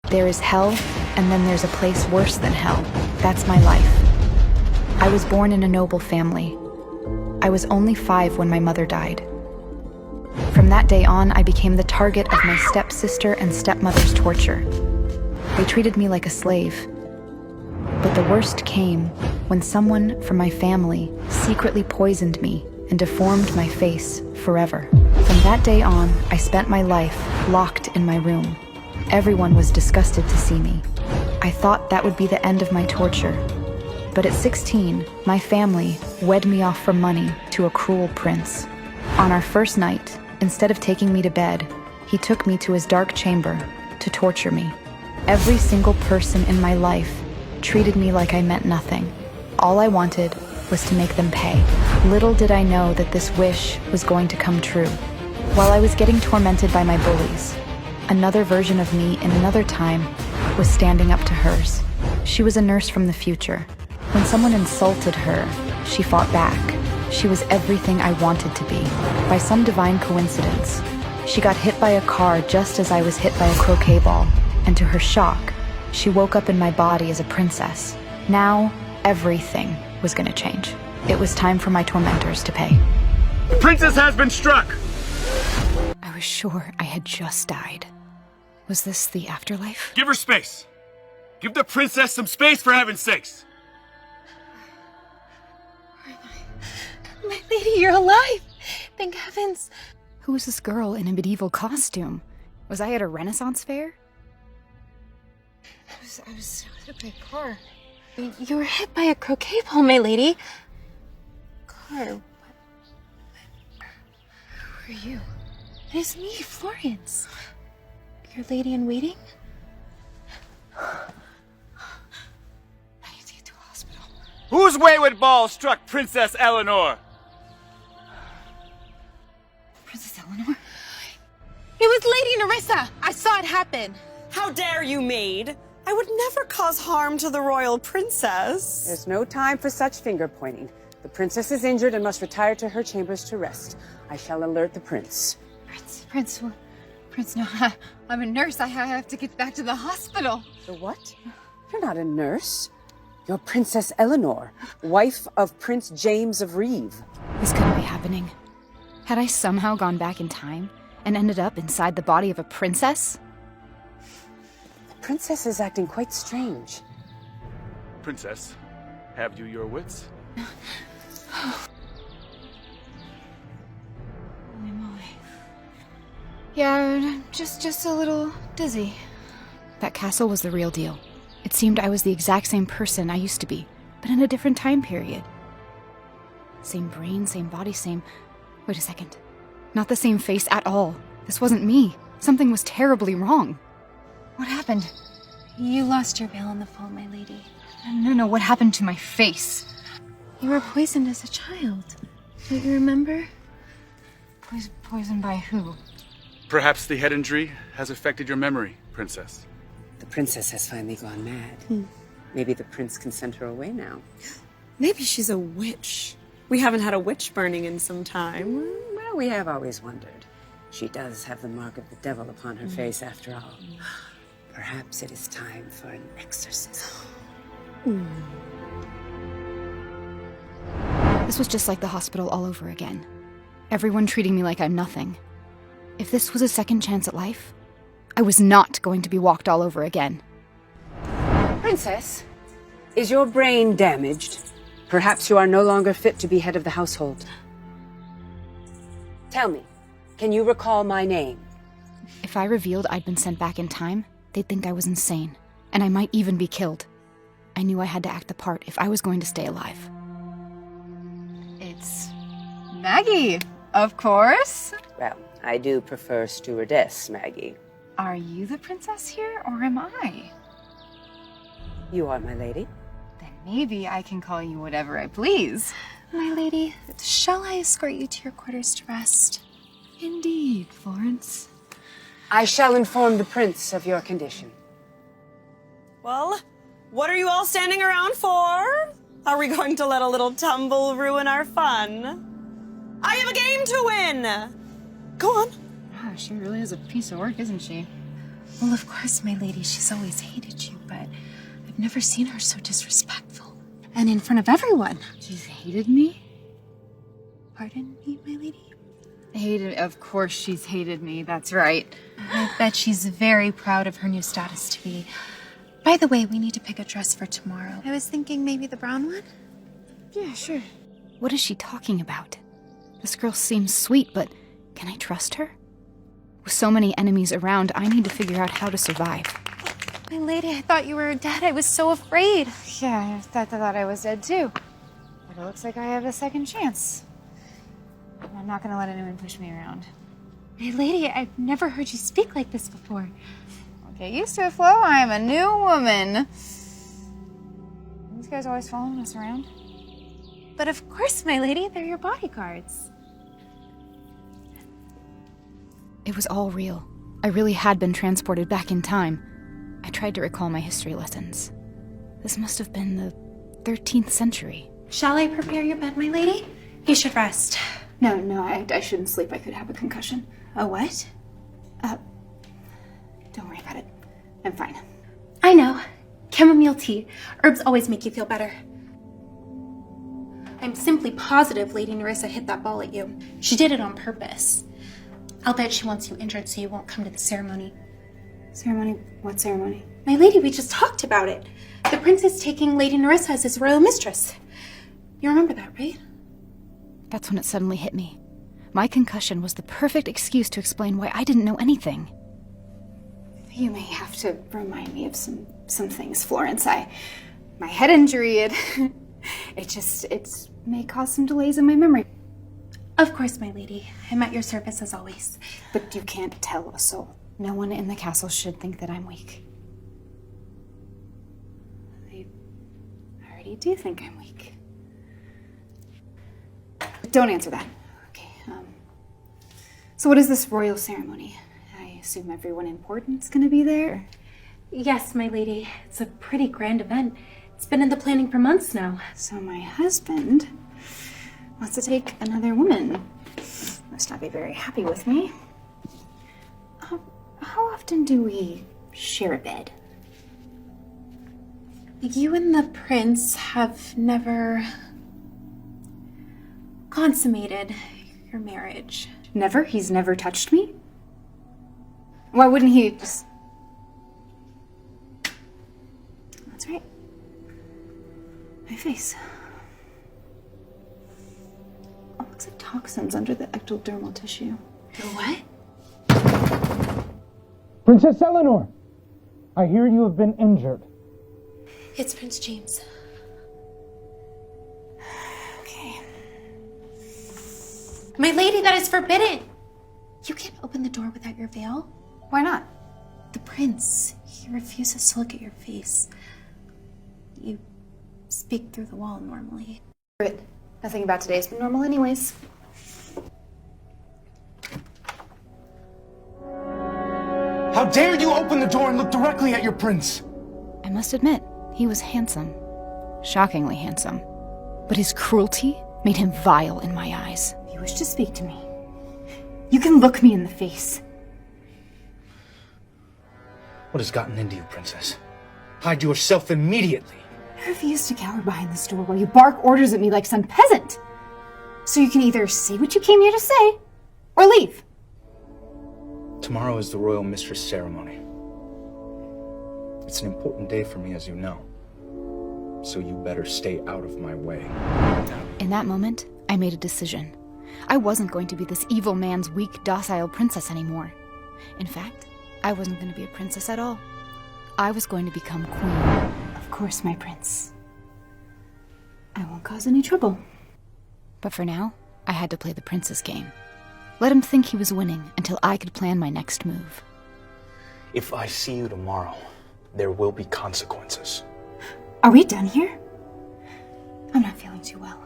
There is hell, and then there's a place worse than hell. That's my life. I was born in a noble family. I was only 5 when my mother died. From that day on, I became the target of my stepsister and stepmother's torture. They treated me like a slave. But the worst came when someone from my family secretly poisoned me and deformed my face forever. From that day on, I spent my life locked in my room. Everyone was disgusted to see me. I thought that would be the end of my torture. But at 16, my family wed me off for money to a cruel prince. On our first night, instead of taking me to bed, he took me to his dark chamber to torture me. Every single person in my life treated me like I meant nothing. All I wanted was to make them pay. Little did I know that this wish was going to come true. While I was getting tormented by my bullies, another version of me in another time was standing up to hers. She was a nurse from the future. When someone insulted her, she fought back. She was everything I wanted to be. By some divine coincidence, she got hit by a car just as I was hit by a croquet ball, and to her shock, she woke up in my body as a princess. Now, everything was gonna change. It was time for my tormentors to pay. The princess has been struck! I was sure I had just died. Was this the afterlife? Give her space! Give the princess some space, for heaven's sakes! My lady, you're alive! Thank heavens! Who was this girl in a medieval costume? Was I at a Renaissance fair? I was hit by a car. You were hit by a croquet ball, my lady. Car, Who are you? It is me, Florence. Your lady in waiting? I need to get to a hospital. Whose wayward ball struck Princess Eleanor? Princess Eleanor? It was Lady Nerissa! I saw it happen! How dare you, maid? I would never cause harm to the royal princess. There's no time for such finger-pointing. The princess is injured and must retire to her chambers to rest. I shall alert the prince. Prince, no, I'm a nurse. I have to get back to the hospital. The what? You're not a nurse. You're Princess Eleanor, wife of Prince James of Reve. This couldn't be happening. Had I somehow gone back in time and ended up inside the body of a princess? The princess is acting quite strange. Princess, have you your wits? Yeah, just a little dizzy. That castle was the real deal. It seemed I was the exact same person I used to be, but in a different time period. Same brain, same body, same... Wait a second. Not the same face at all. This wasn't me. Something was terribly wrong. What happened? You lost your veil on the fall, my lady. No, what happened to my face? You were poisoned as a child. Don't you remember? Poisoned by who? Perhaps the head injury has affected your memory, princess. The princess has finally gone mad. Maybe the prince can send her away now. Maybe she's a witch. We haven't had a witch burning in some time. Well, we have always wondered. She does have the mark of the devil upon her face, after all. Perhaps it is time for an exorcism. This was just like the hospital all over again. Everyone treating me like I'm nothing. If this was a second chance at life, I was not going to be walked all over again. Princess, is your brain damaged? Perhaps you are no longer fit to be head of the household. Tell me, can you recall my name? If I revealed I'd been sent back in time, they'd think I was insane, and I might even be killed. I knew I had to act the part if I was going to stay alive. It's Maggie, of course. Well, I do prefer stewardess, Maggie. Are you the princess here, or am I? You are, my lady. Then maybe I can call you whatever I please. My lady, shall I escort you to your quarters to rest? Indeed, Florence. I shall inform the prince of your condition. Well, what are you all standing around for? Are we going to let a little tumble ruin our fun? I have a game to win! Go on. Wow, she really is a piece of work, isn't she? Well, of course, my lady, she's always hated you, but I've never seen her so disrespectful. And in front of everyone. She's hated me? Pardon me, my lady? Of course she's hated me, that's right. I bet she's very proud of her new status to be. By the way, we need to pick a dress for tomorrow. I was thinking maybe the brown one? Yeah, sure. What is she talking about? This girl seems sweet, but can I trust her? With so many enemies around, I need to figure out how to survive. My lady, I thought you were dead. I was so afraid. Yeah, I thought I was dead too. But it looks like I have a second chance. I'm not gonna let anyone push me around. My lady, I've never heard you speak like this before. Get used to it, Flo. I am a new woman. These guys always following us around? But of course, my lady, they're your bodyguards. It was all real. I really had been transported back in time. I tried to recall my history lessons. This must have been the 13th century. Shall I prepare your bed, my lady? You should rest. No, I shouldn't sleep. I could have a concussion. A what? Don't worry about it. I'm fine. I know. Chamomile tea. Herbs always make you feel better. I'm simply positive Lady Nerissa hit that ball at you. She did it on purpose. I'll bet she wants you injured so you won't come to the ceremony. Ceremony? What ceremony? My lady, we just talked about it. The prince is taking Lady Nerissa as his royal mistress. You remember that, right? That's when it suddenly hit me. My concussion was the perfect excuse to explain why I didn't know anything. You may have to remind me of some things, Florence. My head injury, it may cause some delays in my memory. Of course, my lady. I'm at your service as always. But you can't tell a soul. No one in the castle should think that I'm weak. I already do think I'm weak. Don't answer that. Okay, so what is this royal ceremony? I assume everyone important's gonna be there? Yes, my lady. It's a pretty grand event. It's been in the planning for months now. So my husband wants to take another woman. Must not be very happy with me. How often do we share a bed? You and the prince have never consummated your marriage. Never? He's never touched me? Why wouldn't he just... That's right. My face. Oh, looks like toxins under the ectodermal tissue. The what? Princess Eleanor, I hear you have been injured. It's Prince James. Okay. My lady, that is forbidden! You can't open the door without your veil. Why not? The prince, he refuses to look at your face. You speak through the wall normally. Good. Nothing about today's been normal anyways. How dare you open the door and look directly at your prince? I must admit, he was handsome. Shockingly handsome. But his cruelty made him vile in my eyes. If you wish to speak to me, you can look me in the face. What has gotten into you, princess? Hide yourself immediately. I refuse to cower behind this door while you bark orders at me like some peasant. So you can either say what you came here to say, or leave. Tomorrow is the royal mistress ceremony. It's an important day for me, as you know. So you better stay out of my way. In that moment, I made a decision. I wasn't going to be this evil man's weak, docile princess anymore. In fact, I wasn't going to be a princess at all. I was going to become queen. Of course, my prince. I won't cause any trouble. But for now, I had to play the prince's game. Let him think he was winning until I could plan my next move. If I see you tomorrow, there will be consequences. Are we done here? I'm not feeling too well.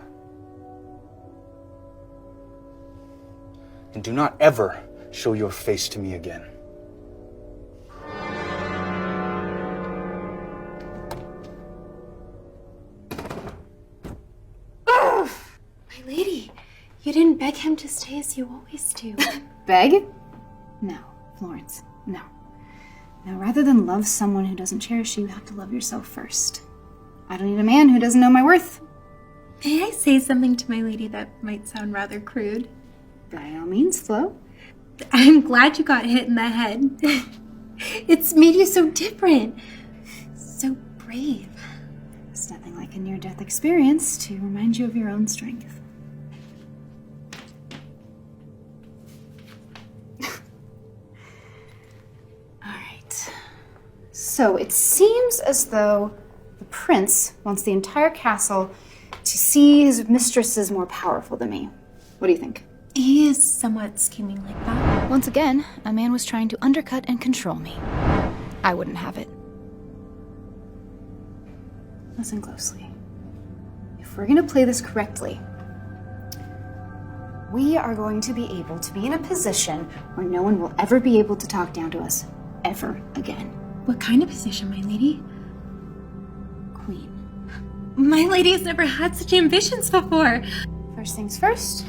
And do not ever show your face to me again. My lady, you didn't beg him to stay as you always do. Beg? No, Florence, no. Now, rather than love someone who doesn't cherish you, you have to love yourself first. I don't need a man who doesn't know my worth. May I say something to my lady that might sound rather crude? By all means, Flo. I'm glad you got hit in the head. It's made you so different. So brave. It's nothing like a near-death experience to remind you of your own strength. Alright. So it seems as though the prince wants the entire castle to see his mistress as more powerful than me. What do you think? He is somewhat scheming like that. Once again, a man was trying to undercut and control me. I wouldn't have it. Listen closely. If we're gonna play this correctly, we are going to be able to be in a position where no one will ever be able to talk down to us, ever again. What kind of position, my lady? Queen. My lady has never had such ambitions before. First things first,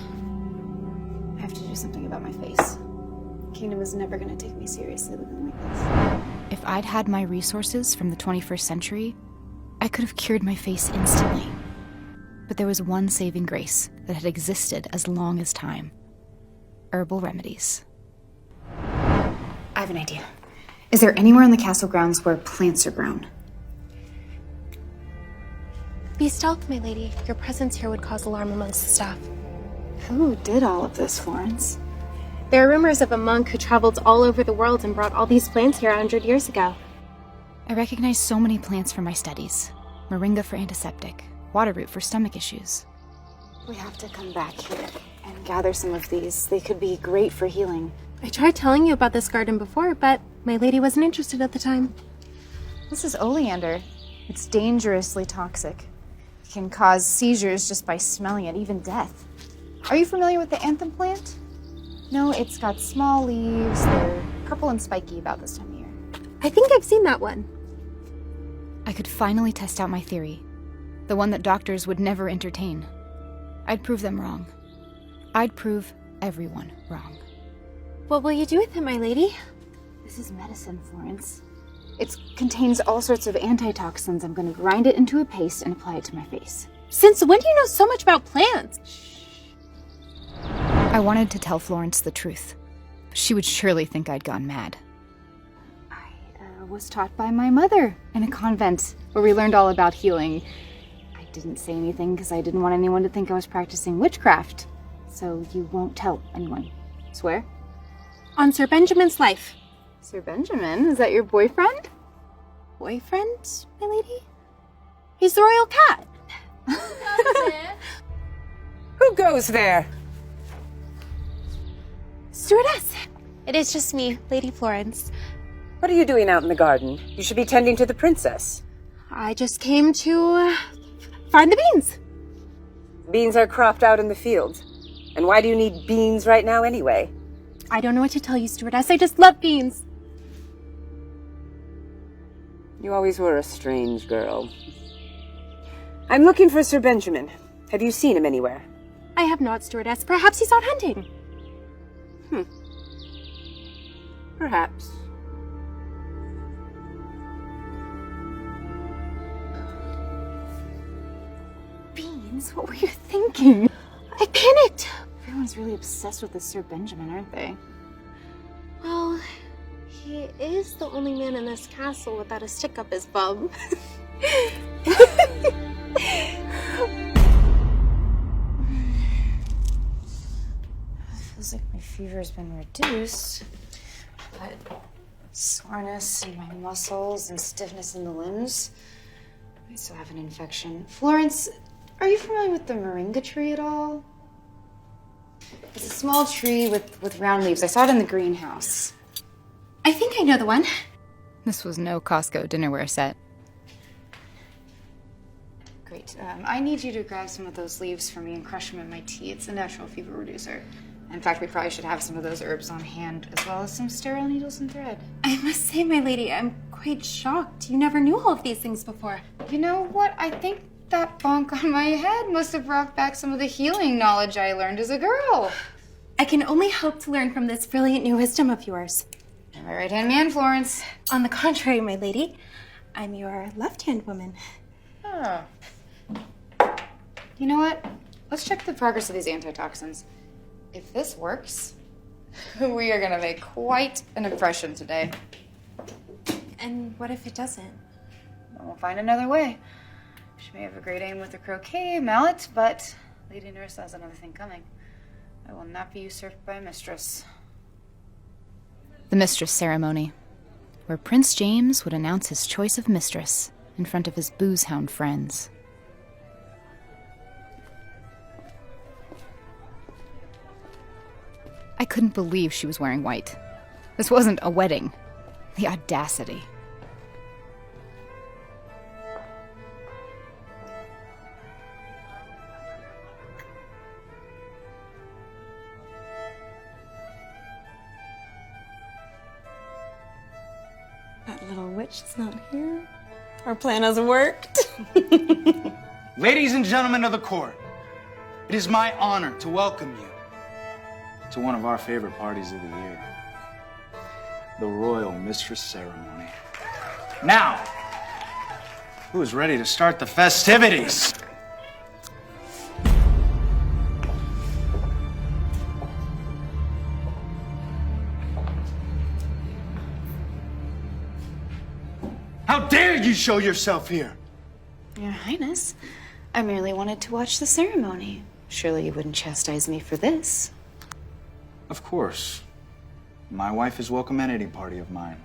I have to do something about my face. The kingdom is never gonna take me seriously looking like this. If I'd had my resources from the 21st century, I could have cured my face instantly. But there was one saving grace that had existed as long as time. Herbal remedies. I have an idea. Is there anywhere in the castle grounds where plants are grown? Be stealth, my lady. Your presence here would cause alarm amongst the staff. Who did all of this, Florence? There are rumors of a monk who traveled all over the world and brought all these plants here 100 years ago. I recognize so many plants from my studies. Moringa for antiseptic, water root for stomach issues. We have to come back here and gather some of these. They could be great for healing. I tried telling you about this garden before, but my lady wasn't interested at the time. This is oleander. It's dangerously toxic. It can cause seizures just by smelling it, even death. Are you familiar with the anthem plant? No, it's got small leaves. They're purple and spiky about this time of year. I think I've seen that one. I could finally test out my theory. The one that doctors would never entertain. I'd prove them wrong. I'd prove everyone wrong. What will you do with it, my lady? This is medicine, Florence. It contains all sorts of antitoxins. I'm going to grind it into a paste and apply it to my face. Since when do you know so much about plants? I wanted to tell Florence the truth. She would surely think I'd gone mad. I was taught by my mother in a convent where we learned all about healing. I didn't say anything because I didn't want anyone to think I was practicing witchcraft. So you won't tell anyone. Swear? On Sir Benjamin's life. Sir Benjamin? Is that your boyfriend? Boyfriend, my lady? He's the royal cat. Who goes there? Stewardess. It is just me, Lady Florence. What are you doing out in the garden? You should be tending to the princess. I just came to find the beans. Beans are cropped out in the field. And why do you need beans right now anyway? I don't know what to tell you, Stewardess. I just love beans. You always were a strange girl. I'm looking for Sir Benjamin. Have you seen him anywhere? I have not, Stewardess. Perhaps he's out hunting. Perhaps. Beans? What were you thinking? I panicked. Everyone's really obsessed with this Sir Benjamin, aren't they? Well, he is the only man in this castle without a stick up his bum. Feels like my fever's been reduced, but soreness in my muscles and stiffness in the limbs. I still have an infection. Florence, are you familiar with the moringa tree at all? It's a small tree with round leaves. I saw it in the greenhouse. I think I know the one. This was no Costco dinnerware set. Great. I need you to grab some of those leaves for me and crush them in my tea. It's a natural fever reducer. In fact, we probably should have some of those herbs on hand, as well as some sterile needles and thread. I must say, my lady, I'm quite shocked. You never knew all of these things before. You know what? I think that bonk on my head must have brought back some of the healing knowledge I learned as a girl. I can only hope to learn from this brilliant new wisdom of yours. my right-hand man, Florence. On the contrary, my lady, I'm your left-hand woman. Oh. You know what? Let's check the progress of these antitoxins. If this works, we are gonna make quite an impression today. And what if it doesn't? Well, we'll find another way. She may have a great aim with the croquet mallet, but Lady Nerissa has another thing coming. I will not be usurped by a mistress. The mistress ceremony, where Prince James would announce his choice of mistress in front of his boozehound friends. I couldn't believe she was wearing white. This wasn't a wedding. The audacity. That little witch is not here. Our plan has worked. Ladies and gentlemen of the court, it is my honor to welcome you to one of our favorite parties of the year, the Royal Mistress Ceremony. Now, who is ready to start the festivities? How dare you show yourself here? Your Highness, I merely wanted to watch the ceremony. Surely you wouldn't chastise me for this. Of course. My wife is welcome at any party of mine.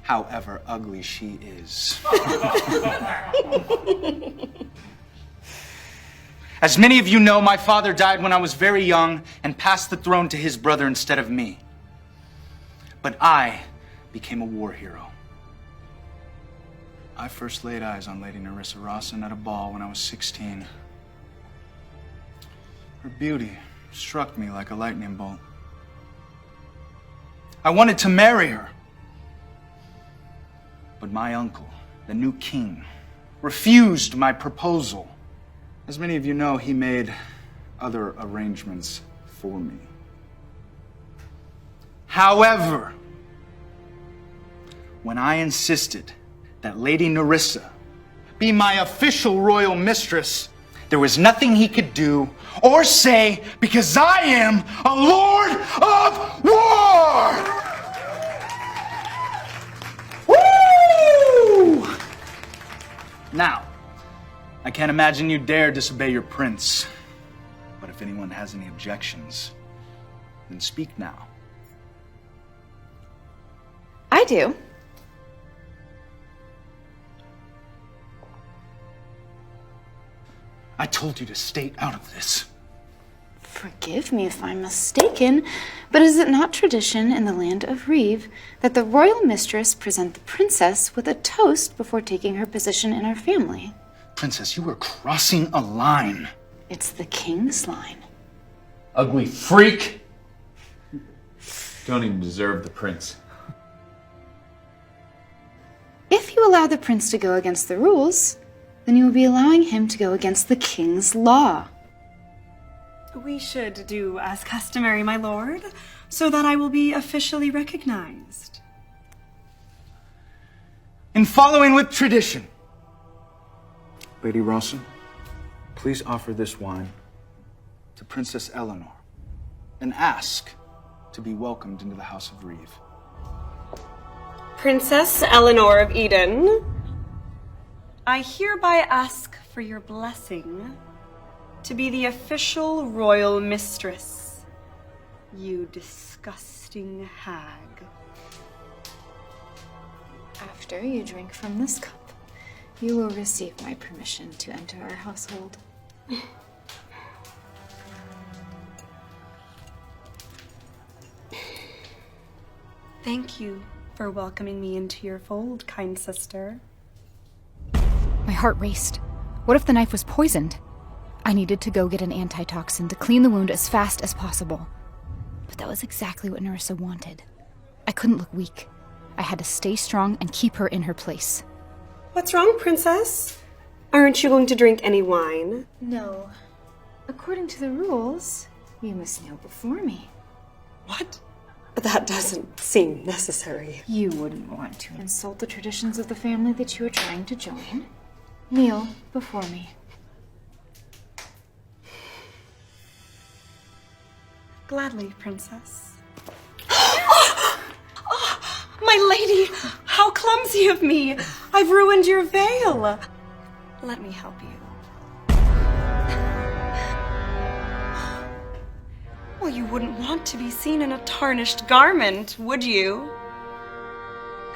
However ugly she is. As many of you know, my father died when I was very young and passed the throne to his brother instead of me. But I became a war hero. I first laid eyes on Lady Nerissa Rawson at a ball when I was 16. Her beauty struck me like a lightning bolt. I wanted to marry her. But my uncle, the new king, refused my proposal. As many of you know, he made other arrangements for me. However, when I insisted that Lady Nerissa be my official royal mistress, there was nothing he could do or say because I am a Lord of War! Woo! Now, I can't imagine you dare disobey your prince. But if anyone has any objections, then speak now. I do. I told you to stay out of this. Forgive me if I'm mistaken, but is it not tradition in the land of Reeve that the royal mistress present the princess with a toast before taking her position in our family? Princess, you are crossing a line. It's the king's line. Ugly freak! Don't even deserve the prince. If you allow the prince to go against the rules, then you will be allowing him to go against the king's law. We should do as customary, my lord, so that I will be officially recognized. In following with tradition. Lady Rawson, please offer this wine to Princess Eleanor and ask to be welcomed into the House of Reeve. Princess Eleanor of Eden, I hereby ask for your blessing to be the official royal mistress, you disgusting hag. After you drink from this cup, you will receive my permission to enter our household. Thank you for welcoming me into your fold, kind sister. My heart raced. What if the knife was poisoned? I needed to go get an antitoxin to clean the wound as fast as possible. But that was exactly what Nerissa wanted. I couldn't look weak. I had to stay strong and keep her in her place. What's wrong, princess? Aren't you going to drink any wine? No. According to the rules, you must kneel before me. What? that doesn't seem necessary. You wouldn't want to insult the traditions of the family that you are trying to join. Kneel before me. Gladly, princess. My lady, how clumsy of me! I've ruined your veil. Let me help you. Well, you wouldn't want to be seen in a tarnished garment, would you?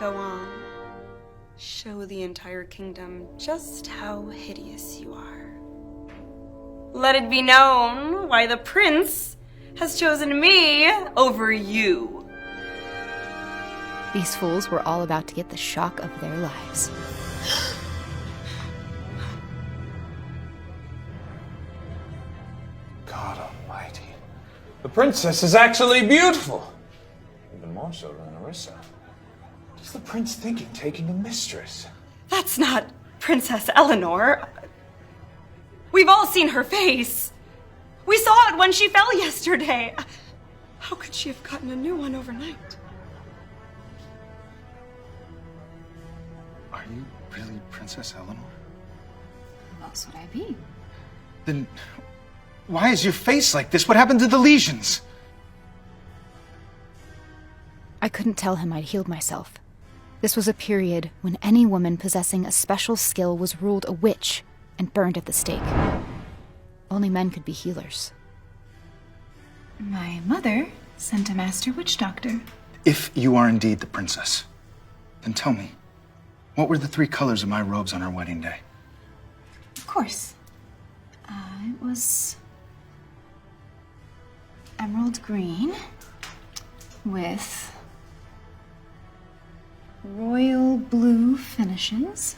Go on. Show the entire kingdom just how hideous you are. Let it be known why the prince has chosen me over you. These fools were all about to get the shock of their lives. God almighty. The princess is actually beautiful. Even more so than Nerissa. What is the prince thinking, taking a mistress? That's not Princess Eleanor. We've all seen her face. We saw it when she fell yesterday. How could she have gotten a new one overnight? Are you really Princess Eleanor? Who else would I be? Then why is your face like this? What happened to the lesions? I couldn't tell him I'd healed myself. This was a period when any woman possessing a special skill was ruled a witch and burned at the stake. Only men could be healers. My mother sent a master witch doctor. If you are indeed the princess, then tell me, what were the 3 colors of my robes on our wedding day? Of course. It was emerald green with royal blue finishes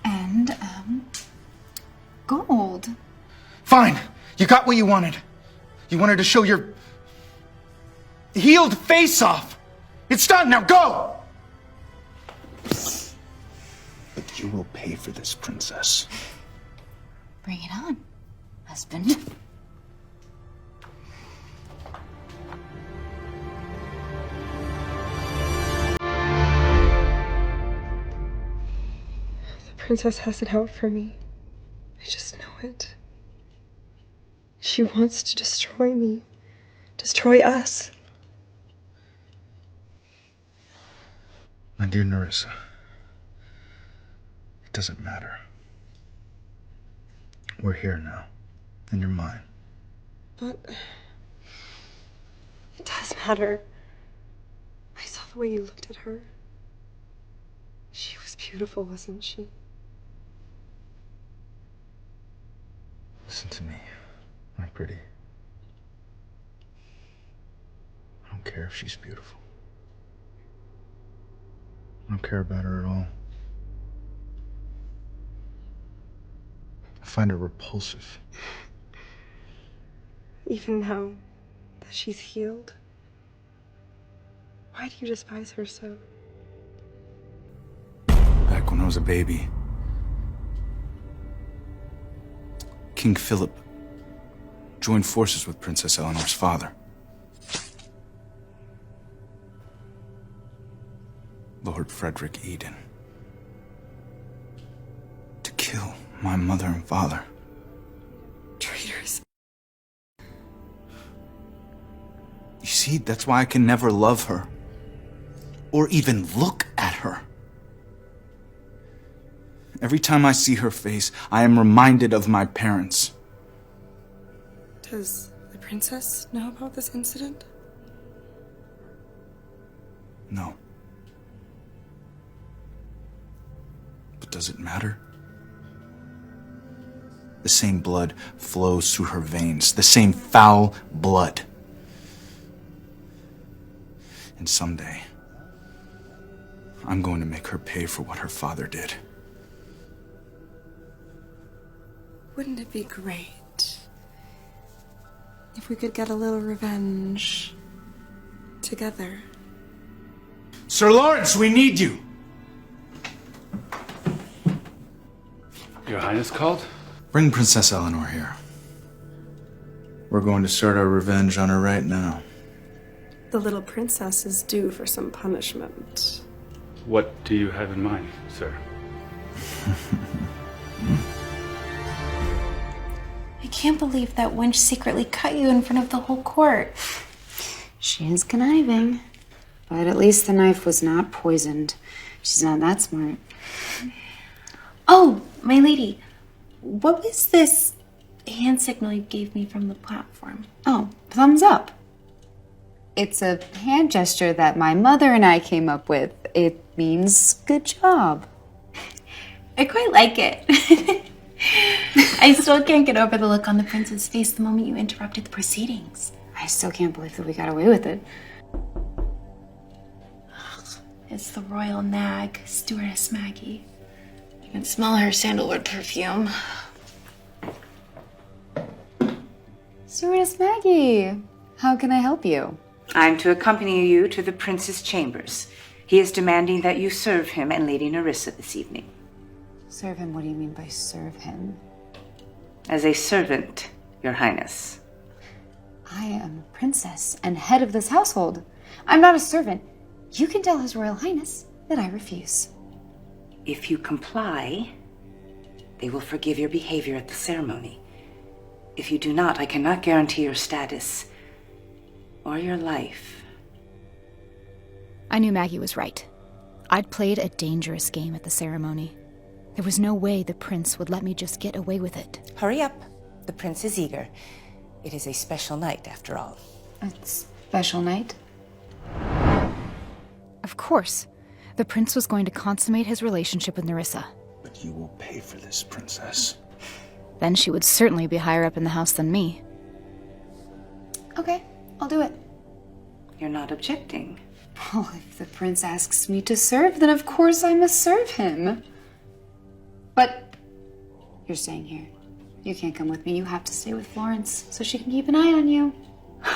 and gold. Fine, you got what you wanted. You wanted to show your healed face off. It's done, now go! But you will pay for this, princess. Bring it on, husband. The princess has it out for me. I just know it. She wants to destroy me. Destroy us. My dear Nerissa, it doesn't matter. We're here now, and you're mine. But it does matter. I saw the way you looked at her. She was beautiful, wasn't she? Listen to me, my pretty. I don't care if she's beautiful. I don't care about her at all. I find her repulsive. Even now that she's healed? Why do you despise her so? Back when I was a baby, King Philip joined forces with Princess Eleanor's father. Lord Frederick Eden. To kill my mother and father. Traitors. You see, that's why I can never love her. Or even look at her. Every time I see her face, I am reminded of my parents. Does the princess know about this incident? No. But does it matter? The same blood flows through her veins, the same foul blood. And someday, I'm going to make her pay for what her father did. Wouldn't it be great if we could get a little revenge together? Sir Lawrence, we need you! Your Highness called? Bring Princess Eleanor here. We're going to start our revenge on her right now. The little princess is due for some punishment. What do you have in mind, sir? I can't believe that wench secretly cut you in front of the whole court. She is conniving. But at least the knife was not poisoned. She's not that smart. Oh, my lady, what was this hand signal you gave me from the platform? Oh, thumbs up. It's a hand gesture that my mother and I came up with. It means good job. I quite like it. I still can't get over the look on the prince's face the moment you interrupted the proceedings. I still can't believe that we got away with it. It's the royal nag, Stewardess Maggie. I can smell her sandalwood perfume. Stewardess Maggie, how can I help you? I'm to accompany you to the prince's chambers. He is demanding that you serve him and Lady Nerissa this evening. Serve him? What do you mean by serve him? As a servant, Your Highness. I am a princess and head of this household. I'm not a servant. You can tell His Royal Highness that I refuse. If you comply, they will forgive your behavior at the ceremony. If you do not, I cannot guarantee your status or your life. I knew Maggie was right. I'd played a dangerous game at the ceremony. There was no way the prince would let me just get away with it. Hurry up. The prince is eager. It is a special night, after all. A special night? Of course. The prince was going to consummate his relationship with Nerissa. But you will pay for this, princess. Then she would certainly be higher up in the house than me. Okay, I'll do it. You're not objecting. Well, if the prince asks me to serve, then of course I must serve him. But you're staying here. You can't come with me. You have to stay with Florence so she can keep an eye on you.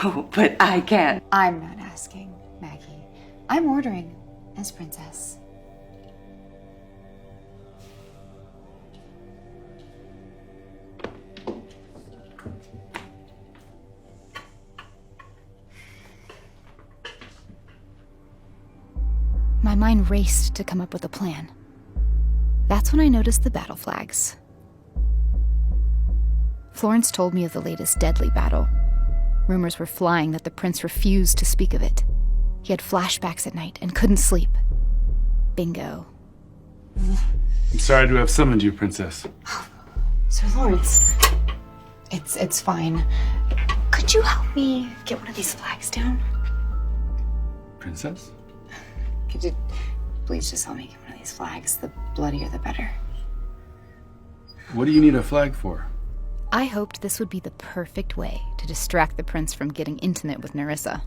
Oh, but I can. I'm not asking, Maggie. I'm ordering as princess. My mind raced to come up with a plan. That's when I noticed the battle flags. Florence told me of the latest deadly battle. Rumors were flying that the prince refused to speak of it. He had flashbacks at night and couldn't sleep. Bingo. I'm sorry to have summoned you, princess. Sir Lawrence, it's fine. Could you help me get one of these flags down? Princess? Could you please just help me get one of these flags? The bloodier the better. What do you need a flag for? I hoped this would be the perfect way to distract the prince from getting intimate with Nerissa.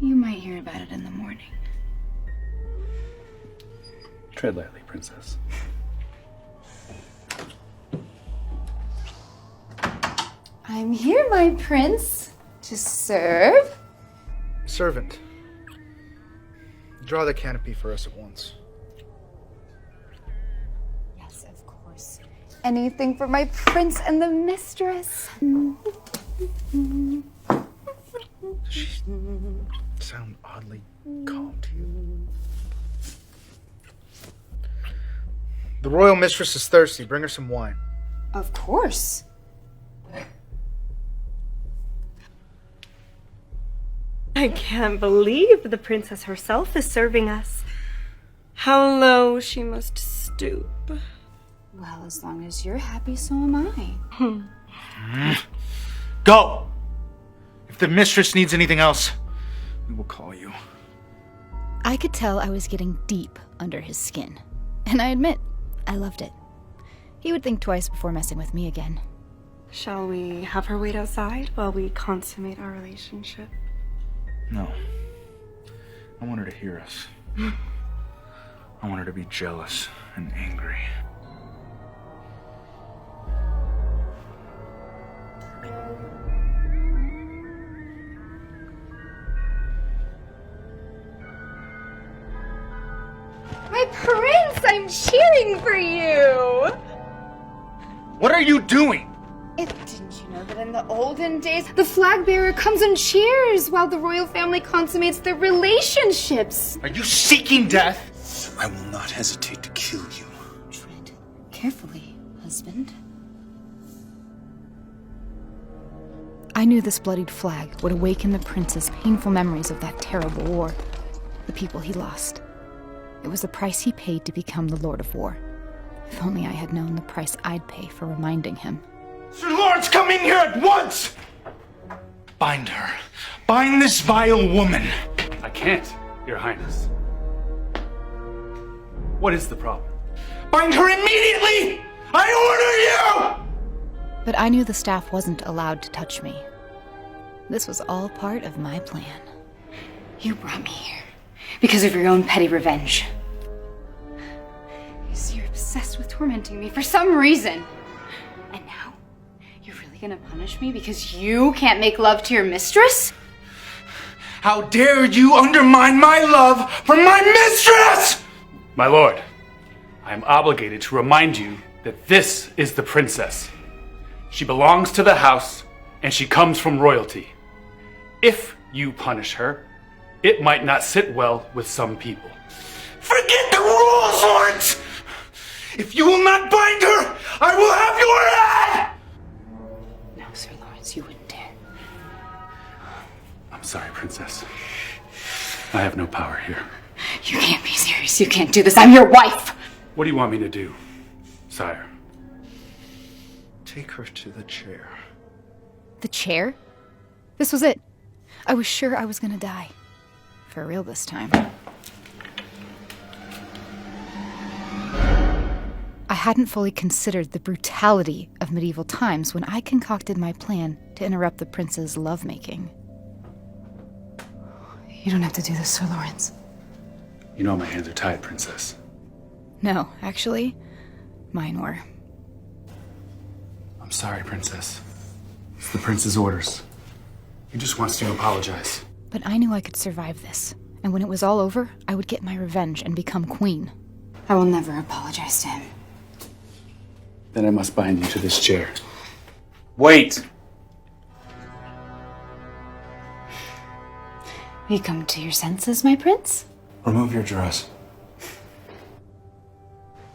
You might hear about it in the morning. Tread lightly, princess. I'm here, my prince, to serve. Servant, draw the canopy for us at once. Yes, of course. Anything for my prince and the mistress. Does she sound oddly calm to you? The royal mistress is thirsty. Bring her some wine. Of course. I can't believe the princess herself is serving us. How low she must stoop. Well, as long as you're happy, so am I. Go! If the mistress needs anything else, we will call you. I could tell I was getting deep under his skin. And I admit, I loved it. He would think twice before messing with me again. Shall we have her wait outside while we consummate our relationship? No. I want her to hear us. I want her to be jealous and angry. My prince, I'm cheering for you! What are you doing? Didn't you know But in the olden days, the flag bearer comes and cheers while the royal family consummates their relationships. Are you seeking death? I will not hesitate to kill you. Tread carefully, husband. I knew this bloodied flag would awaken the prince's painful memories of that terrible war, the people he lost. It was the price he paid to become the Lord of War. If only I had known the price I'd pay for reminding him. Sir Lawrence, come in here at once! Bind her. Bind this vile woman. I can't, Your Highness. What is the problem? Bind her immediately! I order you! But I knew the staff wasn't allowed to touch me. This was all part of my plan. You brought me here because of your own petty revenge. So you're obsessed with tormenting me for some reason. And now, you're really gonna punish me because you can't make love to your mistress? How dare you undermine my love for my mistress! My lord, I am obligated to remind you that this is the princess. She belongs to the house, and she comes from royalty. If you punish her, it might not sit well with some people. Forget the rules, Lawrence! If you will not bind her, I will have your head! No, Sir Lawrence, you wouldn't dare. I'm sorry, princess. I have no power here. You can't be serious. You can't do this. I'm your wife! What do you want me to do, sire? Take her to the chair. The chair? This was it. I was sure I was gonna die. For real this time. I hadn't fully considered the brutality of medieval times when I concocted my plan to interrupt the prince's lovemaking. You don't have to do this, Sir Lawrence. You know my hands are tied, princess. No, actually, mine were. I'm sorry, princess. It's the prince's orders. He just wants to apologize. But I knew I could survive this. And when it was all over, I would get my revenge and become queen. I will never apologize to him. Then I must bind you to this chair. Wait! You come to your senses, my prince? Remove your dress.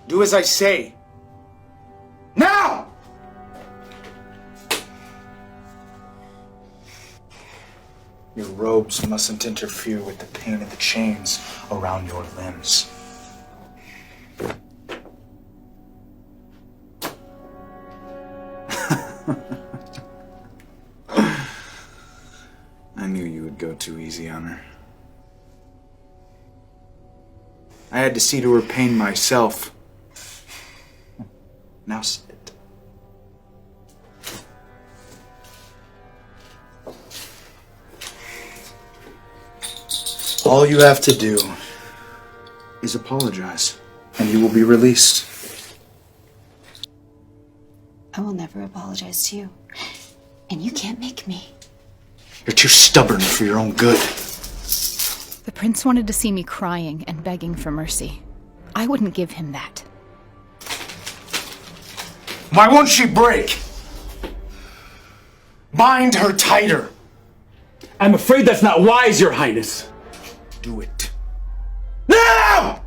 Do as I say. Now! Your robes mustn't interfere with the pain of the chains around your limbs. I knew you would go too easy on her. I had to see to her pain myself. Now sit. All you have to do is apologize, and you will be released. I will never apologize to you. And you can't make me. You're too stubborn for your own good. The prince wanted to see me crying and begging for mercy. I wouldn't give him that. Why won't she break? Bind her tighter. I'm afraid that's not wise, Your Highness. Do it. Now!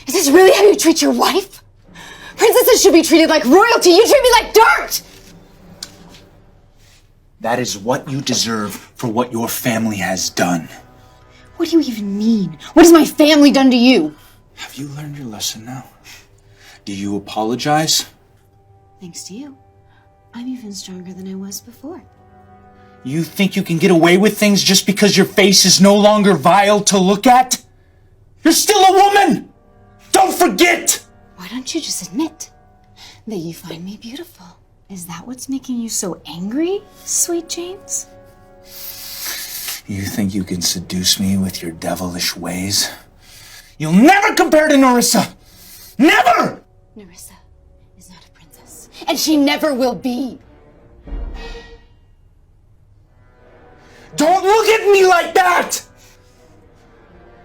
Is this really how you treat your wife? Princesses should be treated like royalty. You treat me like dirt! That is what you deserve for what your family has done. What do you even mean? What has my family done to you? Have you learned your lesson now? Do you apologize? Thanks to you, I'm even stronger than I was before. You think you can get away with things just because your face is no longer vile to look at? You're still a woman! Don't forget! Why don't you just admit that you find me beautiful? Is that what's making you so angry, sweet James? You think you can seduce me with your devilish ways? You'll never compare to Nerissa! Never! Nerissa is not a princess, and she never will be. Don't look at me like that!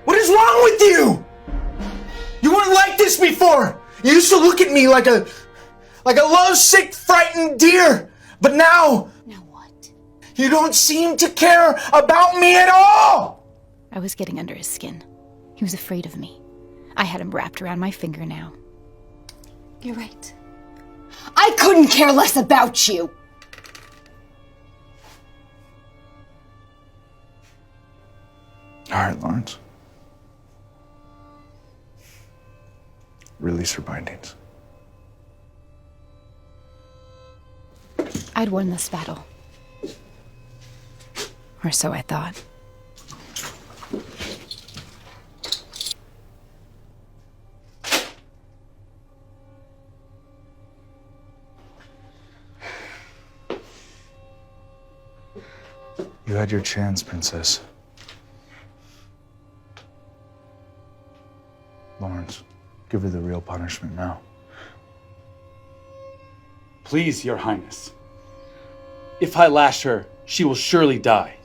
What is wrong with you? You weren't like this before! You used to look at me like like a lovesick, frightened deer. But now... Now what? You don't seem to care about me at all! I was getting under his skin. He was afraid of me. I had him wrapped around my finger now. You're right. I couldn't care less about you! All right, Lawrence. Release her bindings. I'd won this battle. Or so I thought. You had your chance, Princess. Lawrence, give her the real punishment now. Please, Your Highness. If I lash her, she will surely die.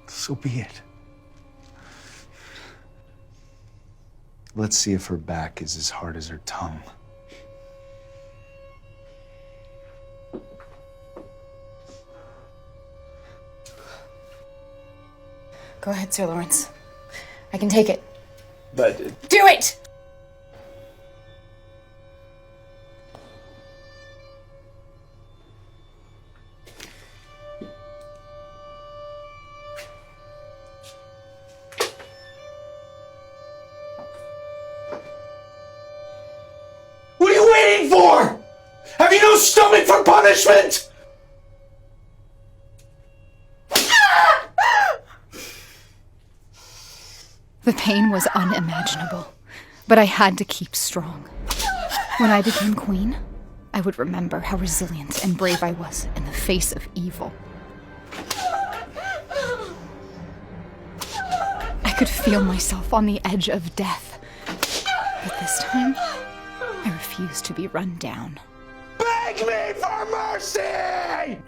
So be it. Let's see if her back is as hard as her tongue. Go ahead, Sir Lawrence. I can take it. But... Do it! What are you waiting for? Have you no stomach for punishment? The pain was unimaginable, but I had to keep strong. When I became queen, I would remember how resilient and brave I was in the face of evil. I could feel myself on the edge of death, but this time, I refused to be run down. Beg me for mercy!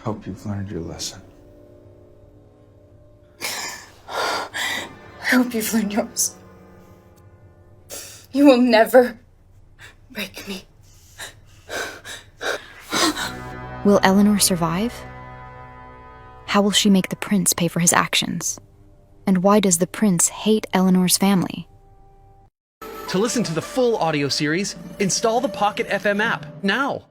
Hope you've learned your lesson. I hope you've learned yours. You will never break me. Will Eleanor survive? How will she make the prince pay for his actions? And why does the prince hate Eleanor's family? To listen to the full audio series, install the Pocket FM app now.